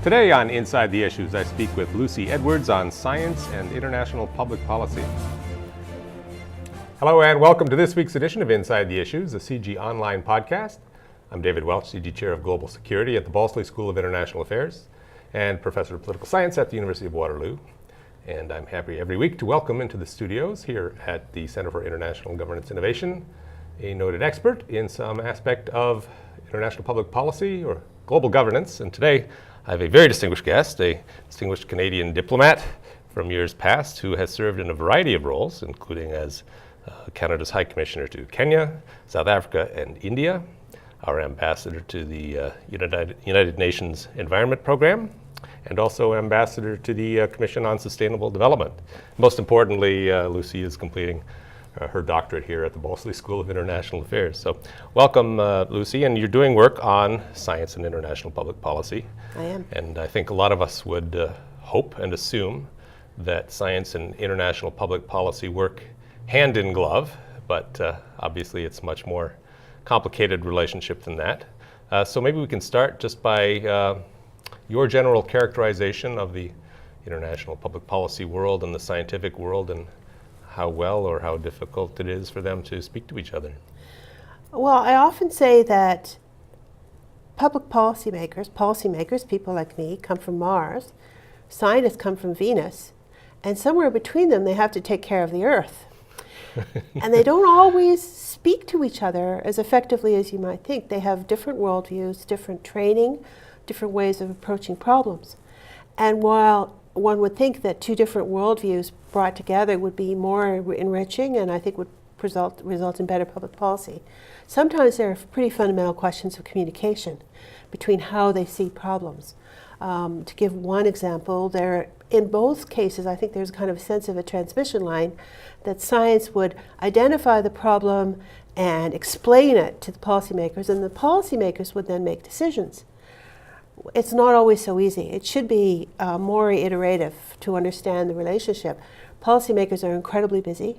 Today on Inside the Issues, I speak with Lucie Edwards on science and international public policy. Hello and welcome to this week's edition of Inside the Issues, a CIGI online podcast. I'm David Welch, CIGI Chair of Global Security at the Balsillie School of International Affairs and Professor of Political Science at the University of Waterloo. And I'm happy every week to welcome into the studios here at the Center for International Governance Innovation a noted expert in some aspect of international public policy or global governance. And today I have a very distinguished guest, a distinguished Canadian diplomat from years past who has served in a variety of roles, including as Canada's High Commissioner to Kenya, South Africa, and India, our ambassador to the United Nations Environment Program, and also ambassador to the Commission on Sustainable Development. Most importantly, Lucie is completing her doctorate here at the Balsillie School of International Affairs. So welcome, Lucie, and you're doing work on science and international public policy. I am. And I think a lot of us would hope and assume that science and international public policy work hand in glove, but obviously it's much more complicated relationship than that. So maybe we can start just by your general characterization of the international public policy world and the scientific world, and how well or how difficult it is for them to speak to each other. Well, I often say that public policymakers, people like me, come from Mars, scientists come from Venus, and somewhere between them they have to take care of the Earth. And they don't always speak to each other as effectively as you might think. They have different worldviews, different training, different ways of approaching problems. And while one would think that two different worldviews brought together would be more enriching and I think would result in better public policy, sometimes there are pretty fundamental questions of communication between how they see problems. To give one example, in both cases, I think there's kind of a sense of a transmission line that science would identify the problem and explain it to the policymakers, and the policymakers would then make decisions. It's not always so easy. It should be more iterative to understand the relationship. Policymakers are incredibly busy.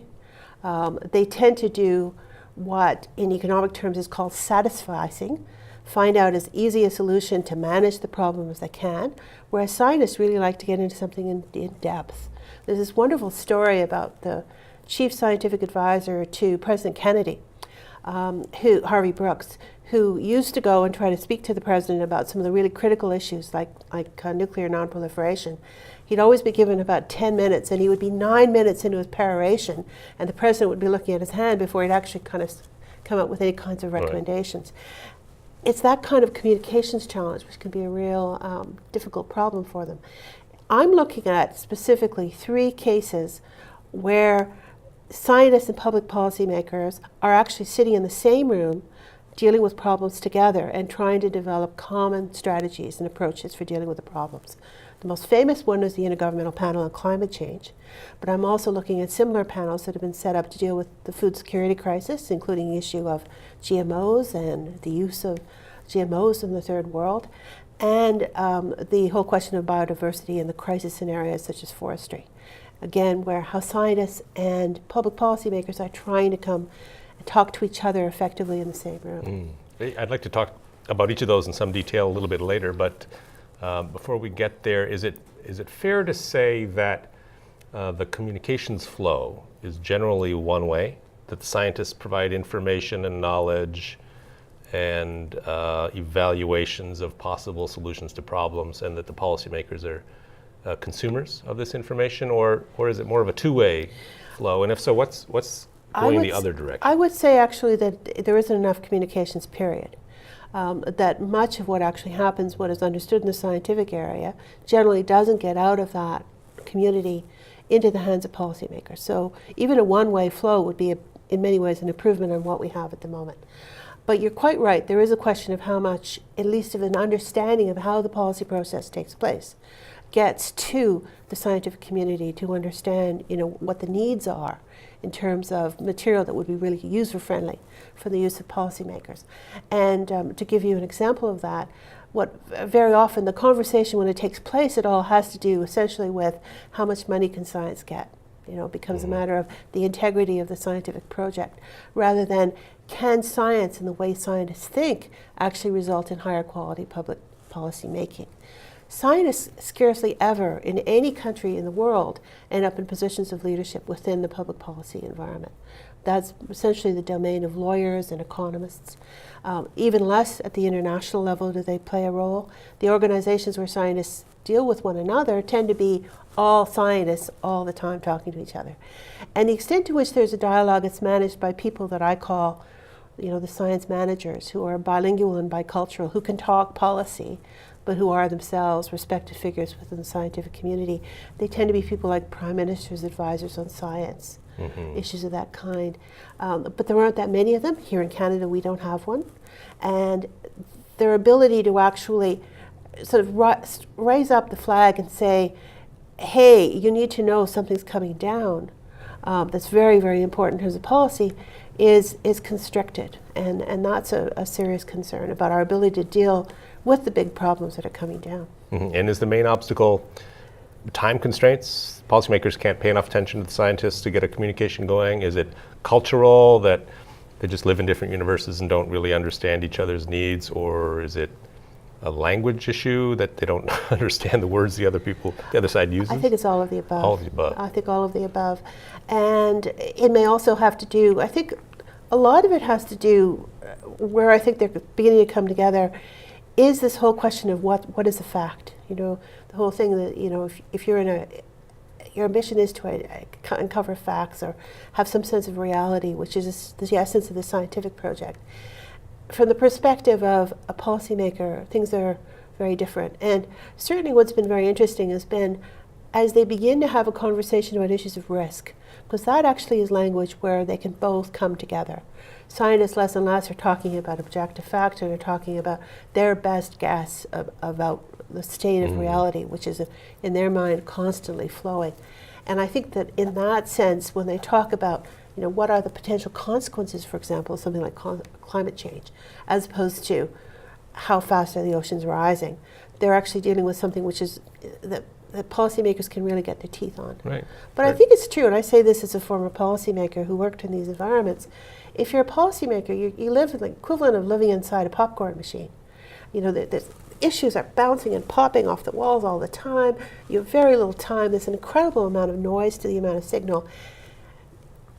They tend to do what in economic terms is called satisficing, find out as easy a solution to manage the problem as they can, whereas scientists really like to get into something in depth. There's this wonderful story about the chief scientific advisor to President Kennedy, Harvey Brooks, who used to go and try to speak to the president about some of the really critical issues like nuclear nonproliferation. He'd always be given about 10 minutes, and he would be 9 minutes into his peroration, and the president would be looking at his hand before he'd actually kind of come up with any kinds of recommendations. Right. It's that kind of communications challenge which can be a real difficult problem for them. I'm looking at specifically 3 cases where scientists and public policymakers are actually sitting in the same room dealing with problems together and trying to develop common strategies and approaches for dealing with the problems. The most famous one is the Intergovernmental Panel on Climate Change, but I'm also looking at similar panels that have been set up to deal with the food security crisis, including the issue of GMOs and the use of GMOs in the third world, and the whole question of biodiversity and the crisis scenarios such as forestry. Again, where how scientists and public policymakers are trying to come and talk to each other effectively in the same room. I'd like to talk about each of those in some detail a little bit later, but before we get there, is it fair to say that the communications flow is generally one way, that the scientists provide information and knowledge and evaluations of possible solutions to problems, and that the policymakers are consumers of this information, or is it more of a two-way flow? And if so, what's going the other direction? I would say actually that there isn't enough communications, period. That much of what actually happens, what is understood in the scientific area, generally doesn't get out of that community into the hands of policymakers. So even a one-way flow would be, in many ways, an improvement on what we have at the moment. But you're quite right, there is a question of how much, at least of an understanding of how the policy process takes place, gets to the scientific community to understand, what the needs are in terms of material that would be really user-friendly for the use of policymakers. And to give you an example of that, very often the conversation when it takes place, it all has to do essentially with how much money can science get. It becomes a matter of the integrity of the scientific project, rather than can science and the way scientists think actually result in higher quality public policy making. Scientists scarcely ever in any country in the world end up in positions of leadership within the public policy environment. That's essentially the domain of lawyers and economists. Even less at the international level do they play a role. The organizations where scientists deal with one another tend to be all scientists all the time talking to each other. And the extent to which there's a dialogue, it's managed by people that I call, the science managers, who are bilingual and bicultural, who can talk policy, but who are themselves respected figures within the scientific community. They tend to be people like prime ministers' advisors on science, issues of that kind. But there aren't that many of them. Here in Canada, we don't have one. And their ability to actually sort of raise up the flag and say, hey, you need to know something's coming down, that's very, very important in terms of policy, is constricted. And that's a serious concern about our ability to deal with the big problems that are coming down. And is the main obstacle time constraints? Policymakers can't pay enough attention to the scientists to get a communication going? Is it cultural, that they just live in different universes and don't really understand each other's needs? Or is it a language issue, that they don't understand the words the other side uses? I think it's all of the above. All of the above. I think all of the above. And it may also have to do, I think a lot of it has to do, where I think they're beginning to come together, is this whole question of what is a fact? The whole thing that, if you're in your ambition is to uncover facts or have some sense of reality, which is the essence of the scientific project. From the perspective of a policymaker, things are very different. And certainly what's been very interesting has been as they begin to have a conversation about issues of risk, because that actually is language where they can both come together. Scientists less and less are talking about objective facts, and they're talking about their best guess about the state of reality, which is, in their mind, constantly flowing. And I think that in that sense, when they talk about what are the potential consequences, for example, of something like climate change, as opposed to how fast are the oceans rising, they're actually dealing with something which is that policymakers can really get their teeth on. Right. But I think it's true, and I say this as a former policymaker who worked in these environments. If you're a policymaker, you live in the equivalent of living inside a popcorn machine. The issues are bouncing and popping off the walls all the time. You have very little time. There's an incredible amount of noise to the amount of signal.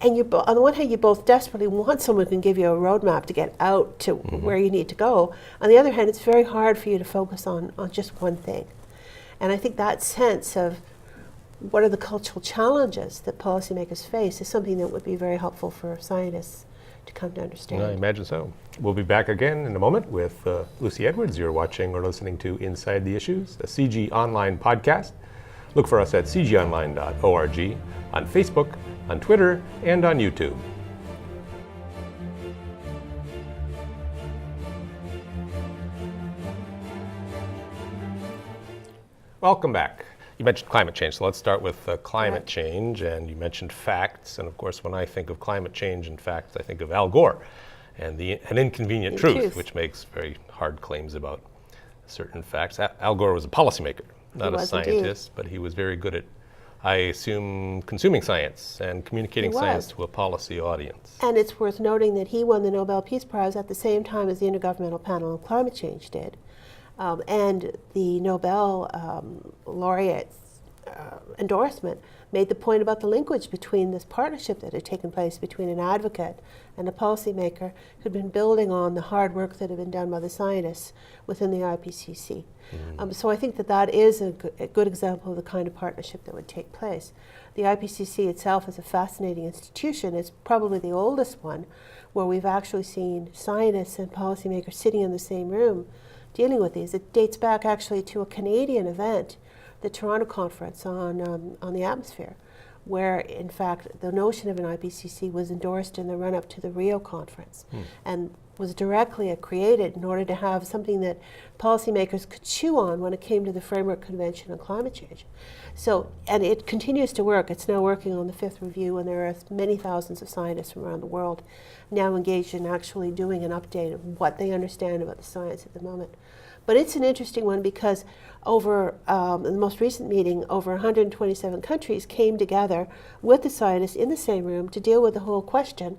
And on the one hand, you both desperately want someone who can give you a roadmap to get out to where you need to go. On the other hand, it's very hard for you to focus on just one thing. And I think that sense of what are the cultural challenges that policymakers face is something that would be very helpful for scientists to come to understand. I imagine so. We'll be back again in a moment with Lucie Edwards. You're watching or listening to Inside the Issues, a CIGI online podcast. Look for us at cgionline.org, on Facebook, on Twitter, and on YouTube. Welcome back. You mentioned climate change, so let's start with climate change, and you mentioned facts. And of course, when I think of climate change and facts, I think of Al Gore and an inconvenient truth, which makes very hard claims about certain facts. Al Gore was a policymaker, not a scientist, but he was very good at, I assume, consuming science and communicating science to a policy audience. And it's worth noting that he won the Nobel Peace Prize at the same time as the Intergovernmental Panel on Climate Change did. And the Nobel laureate's endorsement made the point about the linkage between this partnership that had taken place between an advocate and a policymaker who'd been building on the hard work that had been done by the scientists within the IPCC. So I think that is a good example of the kind of partnership that would take place. The IPCC itself is a fascinating institution. It's probably the oldest one where we've actually seen scientists and policymakers sitting in the same room dealing with these. It dates back actually to a Canadian event, the Toronto Conference on the Atmosphere, where in fact the notion of an IPCC was endorsed in the run-up to the Rio Conference and was directly created in order to have something that policymakers could chew on when it came to the Framework Convention on Climate Change. So, and it continues to work. It's now working on the 5th review, and there are many thousands of scientists from around the world now engaged in actually doing an update of what they understand about the science at the moment. But it's an interesting one because over in the most recent meeting, over 127 countries came together with the scientists in the same room to deal with the whole question,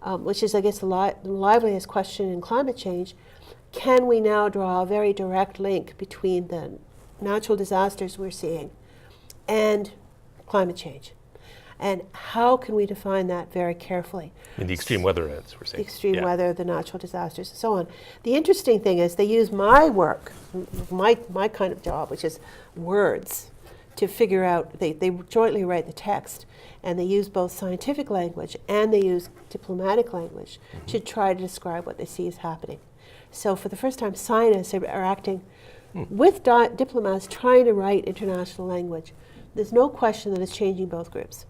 which is, I guess, the liveliest question in climate change. Can we now draw a very direct link between the natural disasters we're seeing and climate change. And how can we define that very carefully? In the extreme weather events we're seeing. The extreme weather, the natural disasters, and so on. The interesting thing is they use my work, my kind of job, which is words, to figure out, they jointly write the text, and they use both scientific language and they use diplomatic language to try to describe what they see is happening. So for the first time, scientists are acting with diplomats trying to write international language. There's no question that it's changing both groups.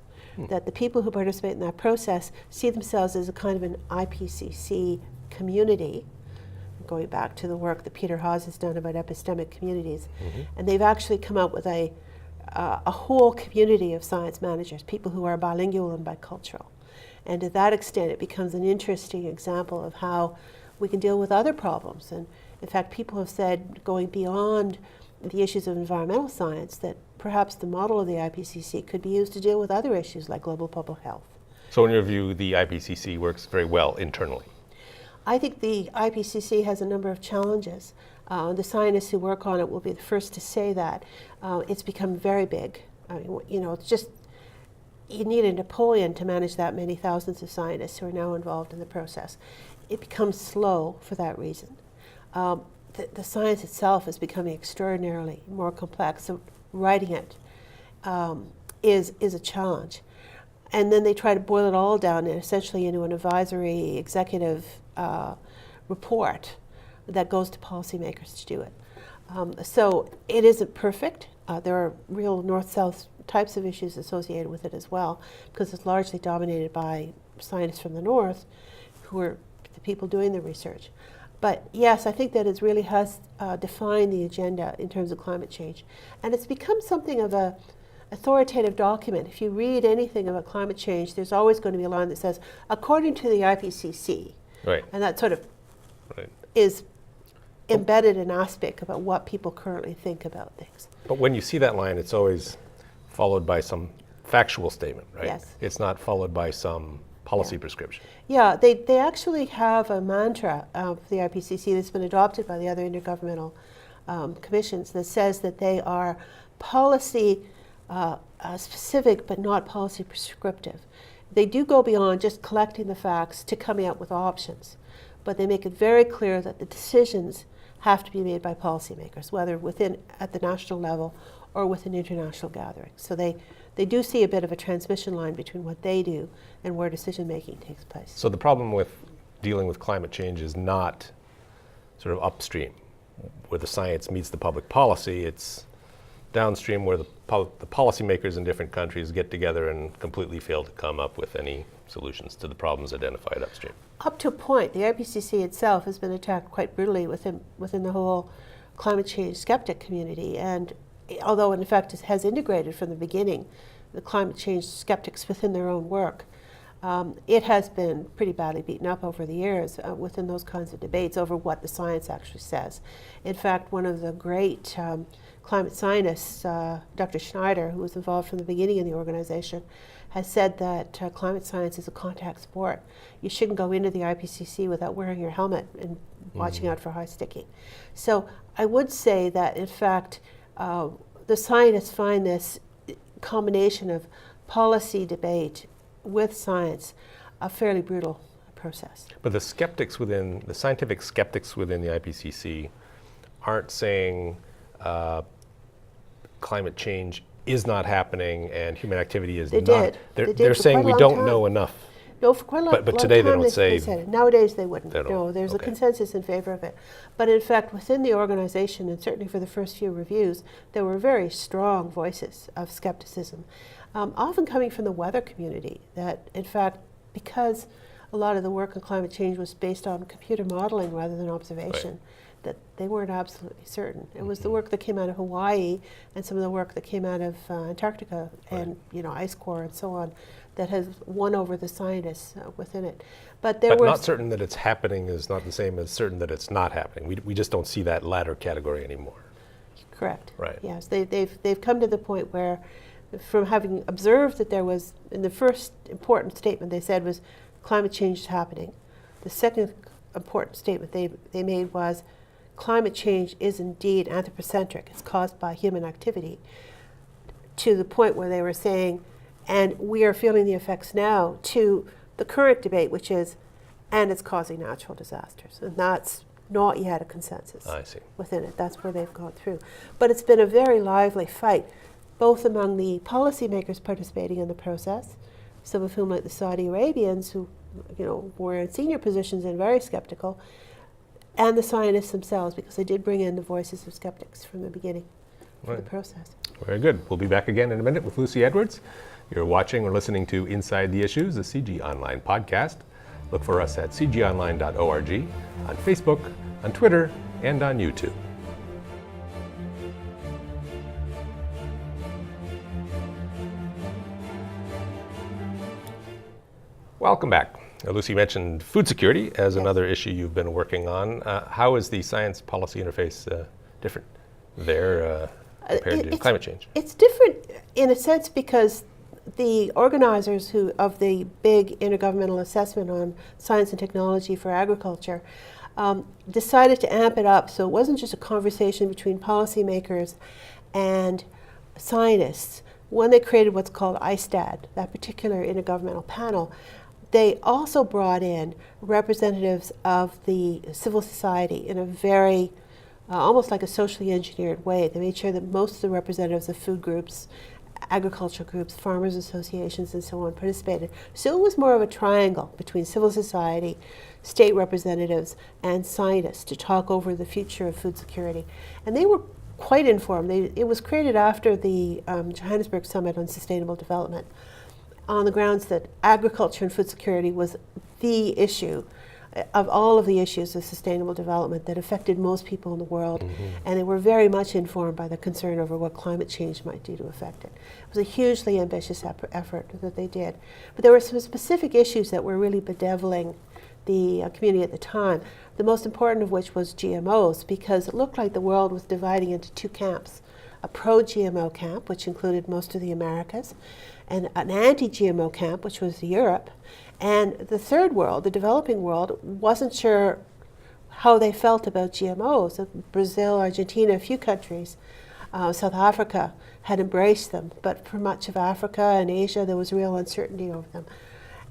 That the people who participate in that process see themselves as a kind of an IPCC community, going back to the work that Peter Haas has done about epistemic communities. And they've actually come up with a whole community of science managers, people who are bilingual and bicultural. And to that extent, it becomes an interesting example of how we can deal with other problems. And in fact, people have said, going beyond the issues of environmental science, that perhaps the model of the IPCC could be used to deal with other issues like global public health. So in your view, the IPCC works very well internally? I think the IPCC has a number of challenges. The scientists who work on it will be the first to say that. It's become very big. I mean, you know, it's just, you need a Napoleon to manage that many thousands of scientists who are now involved in the process. It becomes slow for that reason. The science itself is becoming extraordinarily more complex, so writing it is a challenge. And then they try to boil it all down essentially into an advisory executive report that goes to policymakers to do it. So it isn't perfect. There are real north-south types of issues associated with it as well, because it's largely dominated by scientists from the north who are the people doing the research. But yes, I think that it really has defined the agenda in terms of climate change. And it's become something of an authoritative document. If you read anything about climate change, there's always going to be a line that says, according to the IPCC. Right. And that sort of is embedded an aspect about what people currently think about things. But when you see that line, it's always followed by some factual statement, right? Yes. It's not followed by some policy prescription. Yeah, they actually have a mantra of the IPCC that's been adopted by the other intergovernmental commissions that says that they are policy specific but not policy prescriptive. They do go beyond just collecting the facts to coming up with options, but they make it very clear that the decisions have to be made by policymakers, whether at the national level or within international gatherings. So they do see a bit of a transmission line between what they do and where decision making takes place. So the problem with dealing with climate change is not sort of upstream, where the science meets the public policy. It's downstream, where the policymakers in different countries get together and completely fail to come up with any solutions to the problems identified upstream. Up to a point, the IPCC itself has been attacked quite brutally within the whole climate change skeptic community. And although in fact it has integrated from the beginning the climate change skeptics within their own work, it has been pretty badly beaten up over the years within those kinds of debates over what the science actually says. In fact, one of the great climate scientists, Dr. Schneider, who was involved from the beginning in the organization, has said that climate science is a contact sport. You shouldn't go into the IPCC without wearing your helmet and watching out for high sticking. So I would say that, in fact, the scientists find this combination of policy debate with science a fairly brutal process. But the scientific skeptics within the IPCC aren't saying climate change is not happening and human activity is not. They're saying we don't know enough. No, for quite a long, but today long time they don't say. They said it. Nowadays they wouldn't. They don't. No, there's a Okay. consensus in favor of it. But in fact, within the organization, and certainly for the first few reviews, there were very strong voices of skepticism, often coming from the weather community. That, in fact, because a lot of the work on climate change was based on computer modeling rather than observation, that they weren't absolutely certain. It was the work that came out of Hawaii and some of the work that came out of Antarctica and ice core and so on that has won over the scientists within it. But not certain that it's happening is not the same as certain that it's not happening. We just don't see that latter category anymore. Correct. Right. Yes, they've come to the point where, from having observed that there was, in the first important statement they said was climate change is happening. The second important statement they made was climate change is indeed anthropocentric, it's caused by human activity, to the point where they were saying, and we are feeling the effects now, to the current debate, which is, and it's causing natural disasters. And that's not yet a consensus within it. That's where they've gone through. But it's been a very lively fight, both among the policymakers participating in the process, some of whom, like the Saudi Arabians, who were in senior positions and very skeptical, and the scientists themselves, because they did bring in the voices of skeptics from the beginning of the process. Very good. We'll be back again in a minute with Lucie Edwards. You're watching or listening to Inside the Issues, the CIGI Online podcast. Look for us at cgionline.org, on Facebook, on Twitter, and on YouTube. Welcome back. Lucie mentioned food security as another issue you've been working on. How is the science policy interface different there compared to climate change? It's different in a sense because the organizers of the big intergovernmental assessment on science and technology for agriculture decided to amp it up, so it wasn't just a conversation between policymakers and scientists. When they created what's called ISTAD, that particular intergovernmental panel, they also brought in representatives of the civil society in a very, almost like a socially engineered way. They made sure that most of the representatives of food groups, agricultural groups, farmers associations, and so on participated. So it was more of a triangle between civil society, state representatives, and scientists to talk over the future of food security. And they were quite informed. It was created after the Johannesburg Summit on Sustainable Development, on the grounds that agriculture and food security was the issue of all of the issues of sustainable development that affected most people in the world, and they were very much informed by the concern over what climate change might do to affect it. It was a hugely ambitious effort that they did. But there were some specific issues that were really bedeviling the community at the time, the most important of which was GMOs, because it looked like the world was dividing into two camps: a pro-GMO camp, which included most of the Americas, and an anti-GMO camp, which was Europe. And the third world, the developing world, wasn't sure how they felt about GMOs. Brazil, Argentina, a few countries, South Africa had embraced them, but for much of Africa and Asia, there was real uncertainty over them.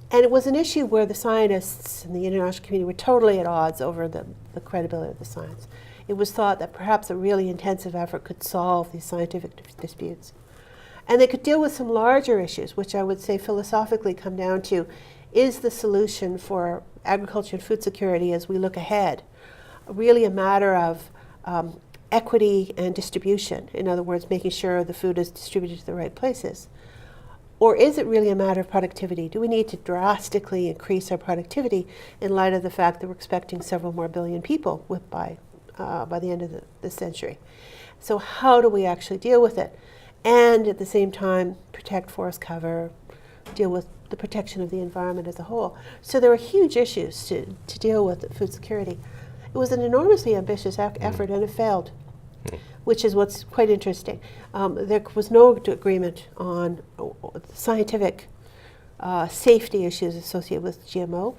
And it was an issue where the scientists and the international community were totally at odds over the credibility of the science. It was thought that perhaps a really intensive effort could solve these scientific disputes. And they could deal with some larger issues, which I would say philosophically come down to, is the solution for agriculture and food security as we look ahead really a matter of equity and distribution? In other words, making sure the food is distributed to the right places. Or is it really a matter of productivity? Do we need to drastically increase our productivity in light of the fact that we're expecting several more billion people by the end of the century? So how do we actually deal with it? And at the same time, protect forest cover, deal with the protection of the environment as a whole. So there were huge issues to deal with food security. It was an enormously ambitious effort, and it failed, which is what's quite interesting. There was no agreement on scientific safety issues associated with GMO.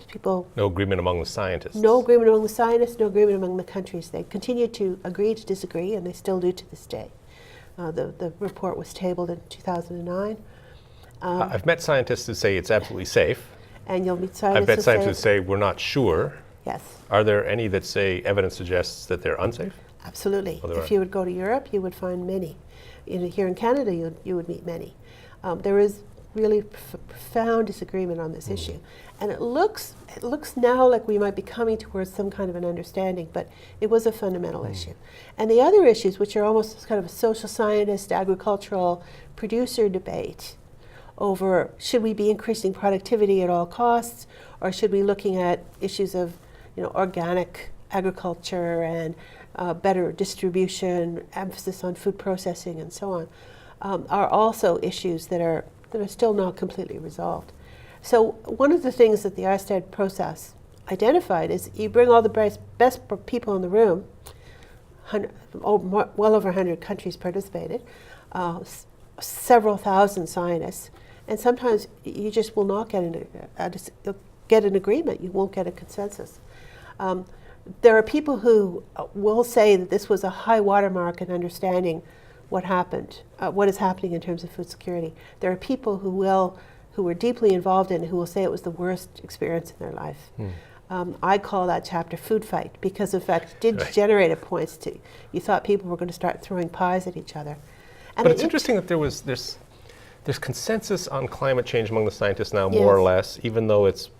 No agreement among the scientists. No agreement among the scientists, no agreement among the countries. They continued to agree to disagree, and they still do to this day. The report was tabled in 2009. I've met scientists who say it's absolutely safe. And you'll meet scientists I've met scientists who say we're not sure. Yes. Are there any that say evidence suggests that they're unsafe? Absolutely. If you would go to Europe, you would find many. Here in Canada, you would meet many. There is really profound disagreement on this issue. And it looks now like we might be coming towards some kind of an understanding, but it was a fundamental issue. And the other issues, which are almost kind of a social scientist, agricultural producer debate over should we be increasing productivity at all costs, or should we be looking at issues of organic agriculture and better distribution, emphasis on food processing, and so on, are also issues that are still not completely resolved. So one of the things that the ISTAD process identified is you bring all the best people in the room, well over 100 countries participated, several thousand scientists, and sometimes you just will not get an agreement. You won't get a consensus. there are people who will say that this was a high watermark in understanding what happened, what is happening in terms of food security. There are people who were deeply involved in it who will say it was the worst experience in their life. I call that chapter food fight because, in fact, it did generate at points to, you thought people were going to start throwing pies at each other. And but it's interesting that there's consensus on climate change among the scientists now, Yes. more or less, even though it's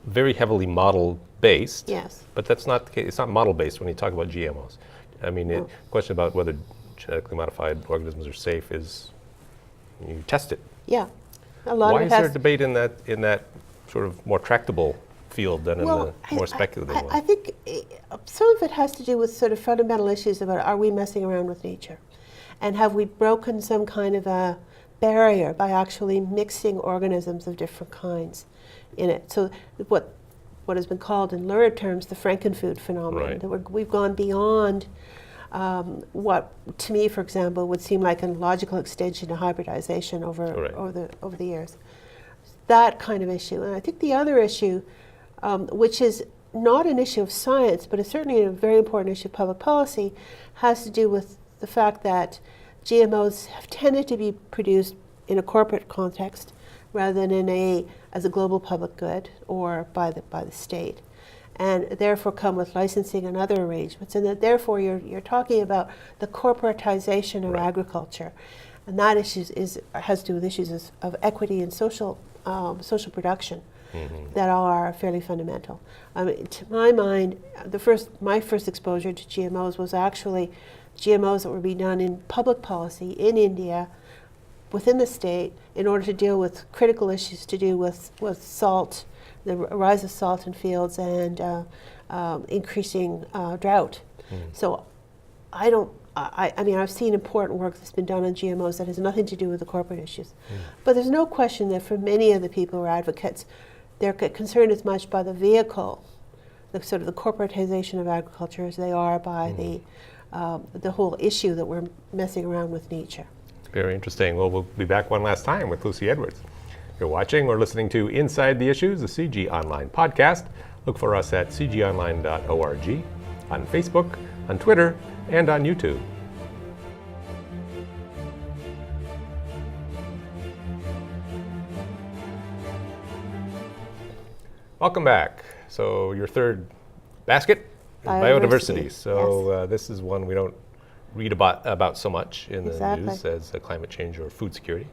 very heavily model-based. Yes. But that's not the case. It's not model-based when you talk about GMOs. I mean, the question about whether genetically modified organisms are safe is, you test it. Yeah. A lot Why of is it there has a debate in that sort of more tractable field than in the more speculative one? I think some of it has to do with sort of fundamental issues about, are we messing around with nature? And have we broken some kind of a barrier by actually mixing organisms of different kinds in it? So what has been called in lurid terms the Frankenfood phenomenon, Right. that we've gone beyond what, to me, for example, would seem like a logical extension of hybridization over the years. That kind of issue. And I think the other issue, which is not an issue of science, but is certainly a very important issue of public policy, has to do with the fact that GMOs have tended to be produced in a corporate context rather than as a global public good or by the state, and therefore come with licensing and other arrangements, and that therefore you're talking about the corporatization of agriculture, and that issue has to do with issues of equity and social production that are fairly fundamental. To my mind, my first exposure to GMOs was actually GMOs that were being done in public policy in India, within the state, in order to deal with critical issues to do with salt, the rise of salt in fields, and increasing drought. So I mean, I've seen important work that's been done on GMOs that has nothing to do with the corporate issues. But there's no question that for many of the people who are advocates, they're concerned as much by the vehicle, the sort of the corporatization of agriculture, as they are by the whole issue that we're messing around with nature. Very interesting. Well, we'll be back one last time with Lucie Edwards. You're watching or listening to Inside the Issues, the CIGI Online podcast. Look for us at cgionline.org, on Facebook, on Twitter, and on YouTube. Well, back. So your third basket is biodiversity. So this is one we don't read about so much in the news as climate change or food security.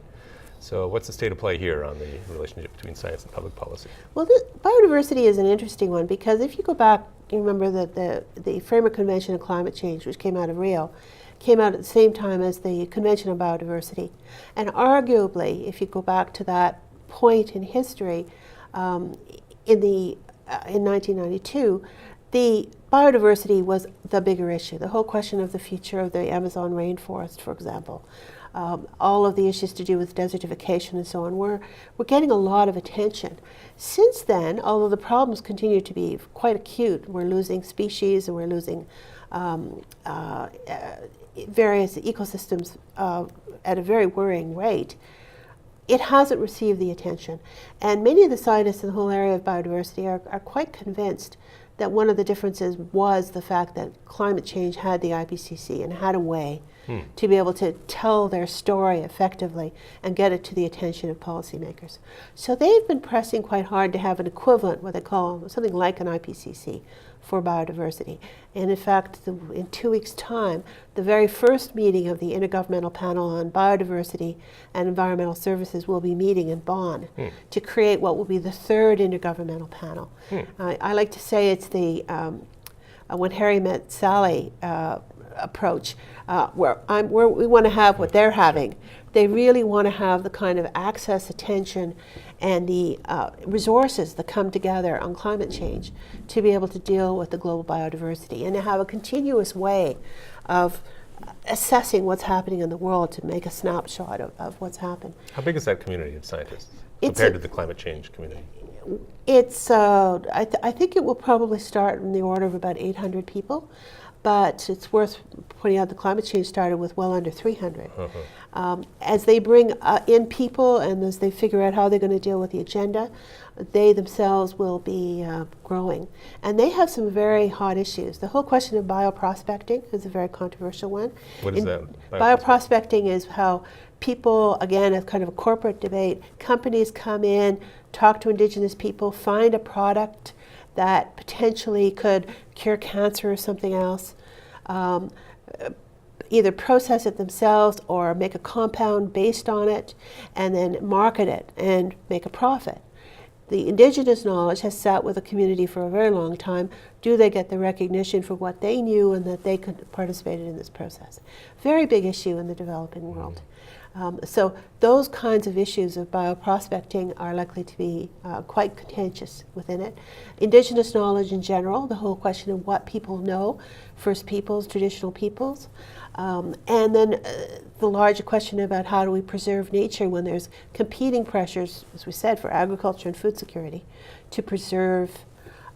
So what's the state of play here on the relationship between science and public policy? Well, biodiversity is an interesting one because if you go back, you remember that the Framework Convention on Climate Change, which came out of Rio, came out at the same time as the Convention on Biodiversity. And arguably, if you go back to that point in history, in 1992, the biodiversity was the bigger issue. The whole question of the future of the Amazon rainforest, for example, all of the issues to do with desertification and so on, we're getting a lot of attention. Since then, although the problems continue to be quite acute, we're losing species and we're losing various ecosystems at a very worrying rate, it hasn't received the attention. And many of the scientists in the whole area of biodiversity are quite convinced that one of the differences was the fact that climate change had the IPCC and had a way to be able to tell their story effectively and get it to the attention of policymakers. So they've been pressing quite hard to have an equivalent, what they call something like an IPCC for biodiversity. And in fact, in 2 weeks' time, the very first meeting of the Intergovernmental Panel on Biodiversity and Environmental Services will be meeting in Bonn to create what will be the third intergovernmental panel. I like to say it's the when Harry met Sally approach, where we want to have what they're having. They really want to have the kind of access, attention, and the resources that come together on climate change to be able to deal with the global biodiversity and to have a continuous way of assessing what's happening in the world to make a snapshot of what's happened. How big is that community of scientists compared to the climate change community? It's I think it will probably start in the order of about 800 people. but it's worth pointing out the climate change started with well under 300. As they bring in people and as they figure out how they're going to deal with the agenda, they themselves will be growing. And they have some very hot issues. The whole question of bioprospecting is a very controversial one. What is that? Bioprospecting is how people, again, as kind of a corporate debate, companies come in, talk to indigenous people, find a product that potentially could cure cancer or something else, either process it themselves or make a compound based on it, and then market it and make a profit. The indigenous knowledge has sat with the community for a very long time. Do they get the recognition for what they knew and that they could participate in this process? Very big issue in the developing world. So those kinds of issues of bioprospecting are likely to be quite contentious within it. Indigenous knowledge in general, the whole question of what people know, First Peoples, traditional peoples, and then the larger question about how do we preserve nature when there's competing pressures, as we said, for agriculture and food security, to preserve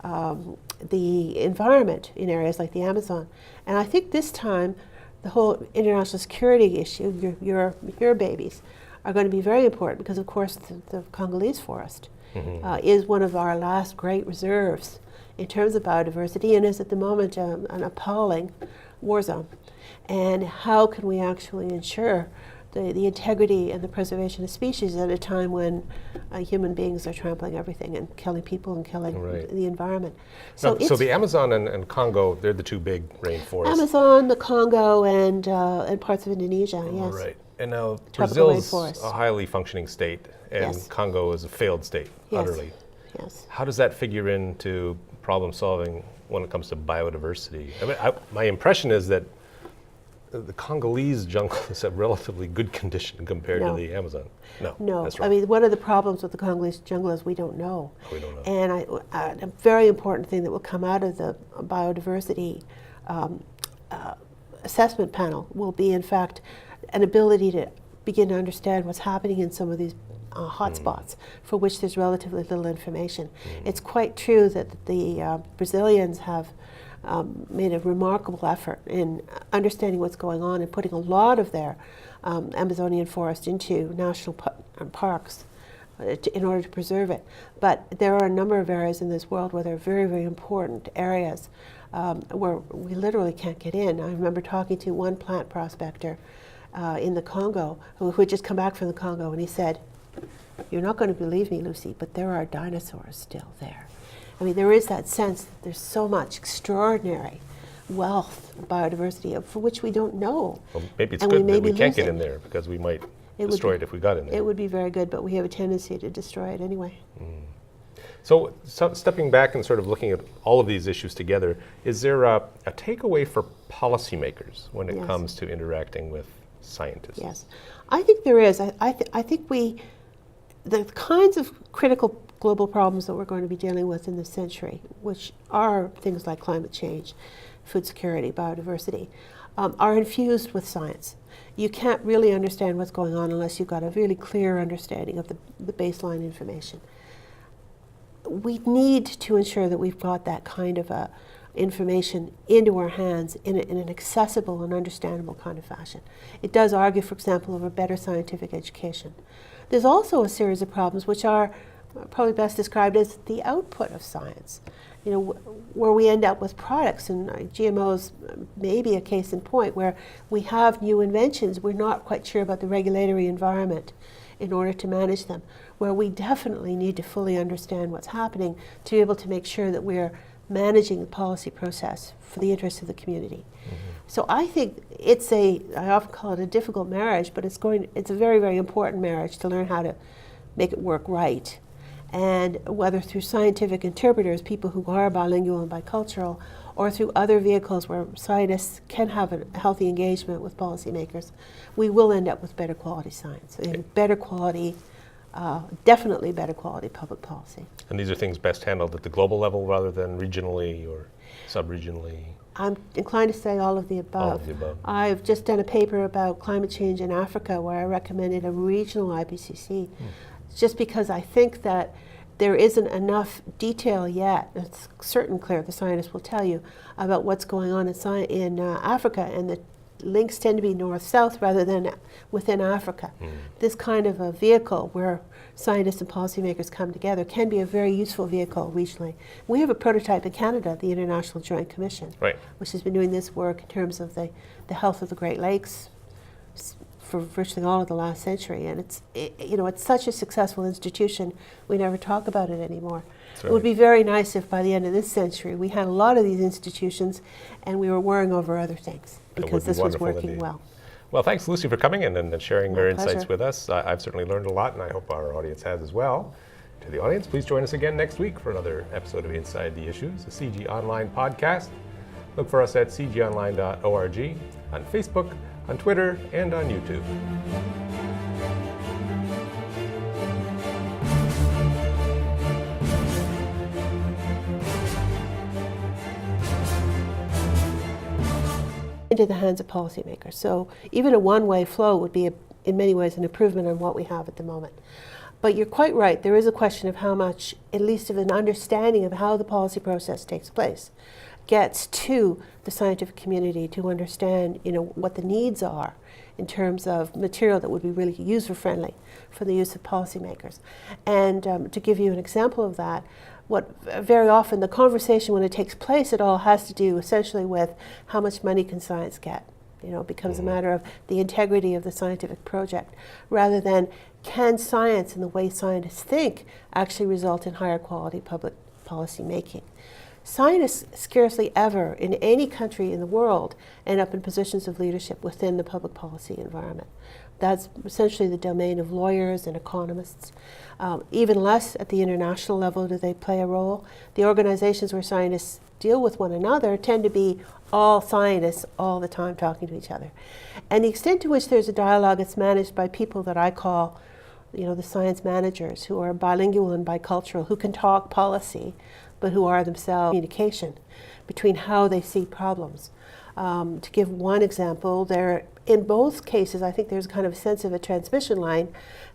the environment in areas like the Amazon. And I think this time, the whole international security issue, your babies, are going to be very important because, of course, the Congolese forest is one of our last great reserves in terms of biodiversity and is at the moment an appalling war zone. And how can we actually ensure the integrity and the preservation of species at a time when human beings are trampling everything and killing people and killing the environment? So the Amazon and Congo, they're the two big rainforests. Amazon, the Congo, and parts of Indonesia, yes. Right. And now Brazil's a highly functioning state, and Congo is a failed state, utterly. Yes. How does that figure into problem solving when it comes to biodiversity? I mean, my impression is that the Congolese jungle is a relatively good condition compared to the Amazon. No, that's wrong. I mean, one of the problems with the Congolese jungle is we don't know. We don't know. And a very important thing that will come out of the biodiversity assessment panel will be, in fact, an ability to begin to understand what's happening in some of these hotspots for which there's relatively little information. It's quite true that the Brazilians have made a remarkable effort in understanding what's going on and putting a lot of their Amazonian forest into national parks in order to preserve it. But there are a number of areas in this world where they're very, very important areas where we literally can't get in. I remember talking to one plant prospector in the Congo who had just come back from the Congo, and he said, "You're not going to believe me, Lucie, but there are dinosaurs still there." I mean, there is that sense that there's so much extraordinary wealth, biodiversity, for which we don't know. Well, maybe it's good that we can't get in there because we might destroy it if we got in there. It would be very good, but we have a tendency to destroy it anyway. So stepping back and sort of looking at all of these issues together, is there a takeaway for policymakers when it comes to interacting with scientists? Yes, I think there is. I think the kinds of critical global problems that we're going to be dealing with in this century, which are things like climate change, food security, biodiversity, are infused with science. You can't really understand what's going on unless you've got a really clear understanding of the baseline information. We need to ensure that we've got that kind of information into our hands in an accessible and understandable kind of fashion. It does argue, for example, over better scientific education. There's also a series of problems which are probably best described as the output of science. You know, where we end up with products, and GMOs may be a case in point, where we have new inventions, we're not quite sure about the regulatory environment in order to manage them, where we definitely need to fully understand what's happening to be able to make sure that we're managing the policy process for the interests of the community. So I think I often call it a difficult marriage, but it's a very, very important marriage to learn how to make it work right. And whether through scientific interpreters, people who are bilingual and bicultural, or through other vehicles where scientists can have a healthy engagement with policymakers, we will end up with better quality science and better quality, definitely better quality public policy. And these are things best handled at the global level rather than regionally or sub-regionally? I'm inclined to say all of the above. All of the above. I've just done a paper about climate change in Africa where I recommended a regional IPCC, just because I think that there isn't enough detail yet. It's certain clear, the scientists will tell you, about what's going on in Africa, and the links tend to be north-south rather than within Africa. This kind of a vehicle where scientists and policymakers come together can be a very useful vehicle regionally. We have a prototype in Canada, the International Joint Commission, which has been doing this work in terms of the health of the Great Lakes for virtually all of the last century, and it's such a successful institution, we never talk about it anymore. It would be very nice if by the end of this century we had a lot of these institutions and we were worrying over other things, because this was working well. Well, thanks, Lucie, for coming in and sharing your pleasure. insights with us. I've certainly learned a lot, and I hope our audience has as well. To the audience, please join us again next week for another episode of Inside the Issues, a CIGI Online podcast. Look for us at cgonline.org, on Facebook, on Twitter, and on YouTube. Into the hands of policymakers. So even a one-way flow would be, in many ways, an improvement on what we have at the moment. But you're quite right, there is a question of how much, at least of an understanding of how the policy process takes place, gets to the scientific community to understand, what the needs are in terms of material that would be really user-friendly for the use of policymakers. And to give you an example of that, very often the conversation when it takes place, it all has to do essentially with how much money can science get. It becomes a matter of the integrity of the scientific project, rather than can science and the way scientists think actually result in higher quality public policy making. Scientists scarcely ever, in any country in the world, end up in positions of leadership within the public policy environment. That's essentially the domain of lawyers and economists. Even less at the international level do they play a role. The organizations where scientists deal with one another tend to be all scientists all the time talking to each other. And the extent to which there's a dialogue, it's managed by people that I call, the science managers, who are bilingual and bicultural, who can talk policy, but who are themselves communication between how they see problems. To give one example, in both cases, I think there's kind of a sense of a transmission line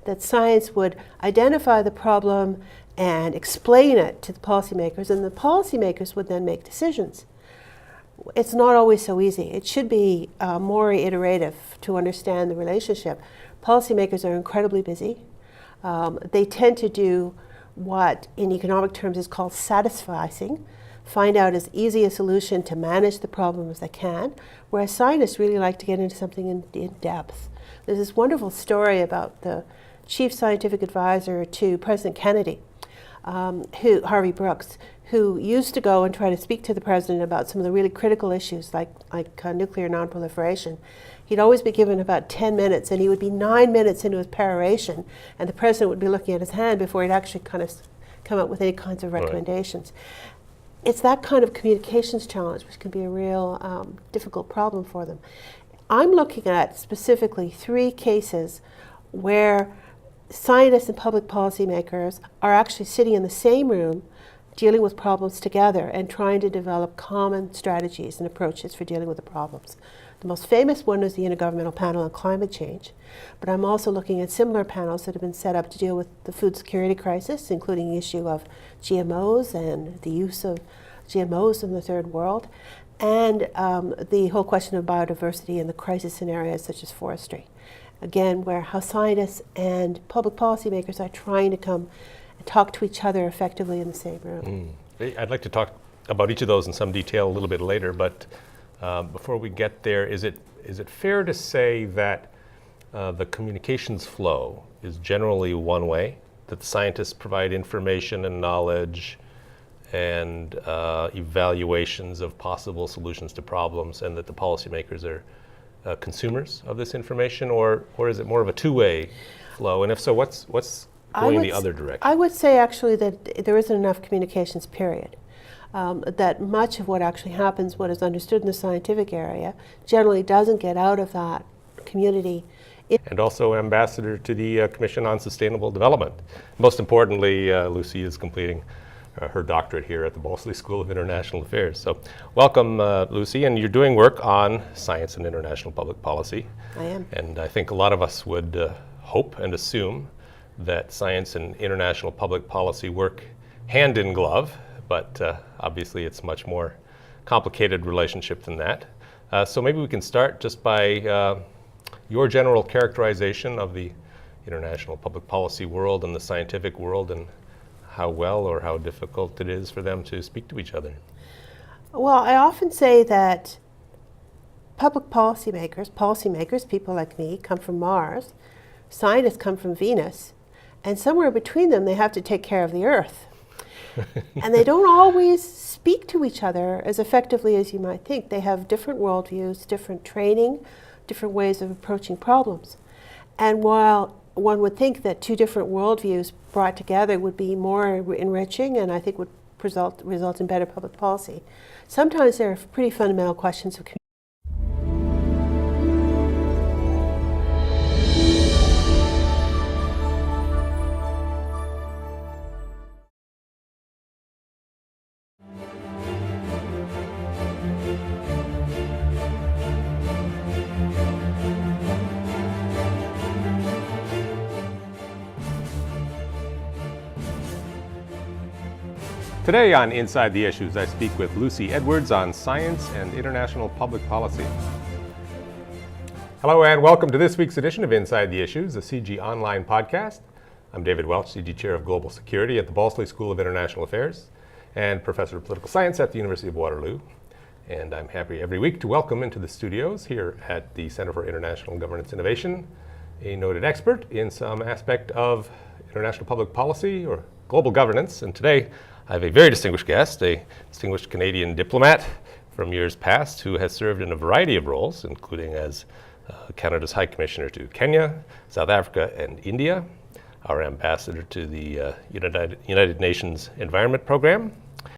that science would identify the problem and explain it to the policymakers, and the policymakers would then make decisions. It's not always so easy. It should be more iterative to understand the relationship. Policymakers are incredibly busy. They tend to do what in economic terms is called satisficing, find out as easy a solution to manage the problem as they can, whereas scientists really like to get into something in depth. There's this wonderful story about the chief scientific advisor to President Kennedy, Harvey Brooks, who used to go and try to speak to the president about some of the really critical issues like nuclear nonproliferation. He'd always be given about 10 minutes, and he would be 9 minutes into his peroration, and the president would be looking at his hand before he'd actually kind of come up with any kinds of recommendations. It's that kind of communications challenge which can be a real difficult problem for them. I'm looking at specifically 3 cases where scientists and public policymakers are actually sitting in the same room dealing with problems together and trying to develop common strategies and approaches for dealing with the problems. The most famous one is the Intergovernmental Panel on Climate Change, but I'm also looking at similar panels that have been set up to deal with the food security crisis, including the issue of GMOs and the use of GMOs in the third world, and the whole question of biodiversity and the crisis in areas such as forestry. Again, how scientists and public policymakers are trying to come and talk to each other effectively in the same room. I'd like to talk about each of those in some detail a little bit later, but before we get there, is it fair to say that the communications flow is generally one way, that the scientists provide information and knowledge and evaluations of possible solutions to problems, and that the policymakers are consumers of this information, or is it more of a two-way flow? And if so, what's going in the other direction? I would say actually that there isn't enough communications, period. That much of what actually happens, what is understood in the scientific area, generally doesn't get out of that community. And also ambassador to the Commission on Sustainable Development. Most importantly, Lucie is completing her doctorate here at the Balsillie School of International Affairs. So welcome, Lucie, and you're doing work on science and international public policy. I am. And I think a lot of us would hope and assume that science and international public policy work hand in glove, but obviously it's a much more complicated relationship than that. So maybe we can start just by your general characterization of the international public policy world and the scientific world, and how well or how difficult it is for them to speak to each other. Well, I often say that public policymakers, people like me, come from Mars, scientists come from Venus, and somewhere between them they have to take care of the Earth. And they don't always speak to each other as effectively as you might think. They have different worldviews, different training, different ways of approaching problems. And while one would think that two different worldviews brought together would be more enriching and I think would result in better public policy, sometimes there are pretty fundamental questions of communication. Today on Inside the Issues, I speak with Lucie Edwards on science and international public policy. Hello and welcome to this week's edition of Inside the Issues, a CIGI online podcast. I'm David Welch, CIGI Chair of Global Security at the Balsillie School of International Affairs and Professor of Political Science at the University of Waterloo. And I'm happy every week to welcome into the studios here at the Center for International Governance Innovation a noted expert in some aspect of international public policy or global governance. And today I have a very distinguished guest, a distinguished Canadian diplomat from years past who has served in a variety of roles, including as Canada's High Commissioner to Kenya, South Africa, and India, our ambassador to the United Nations Environment Program,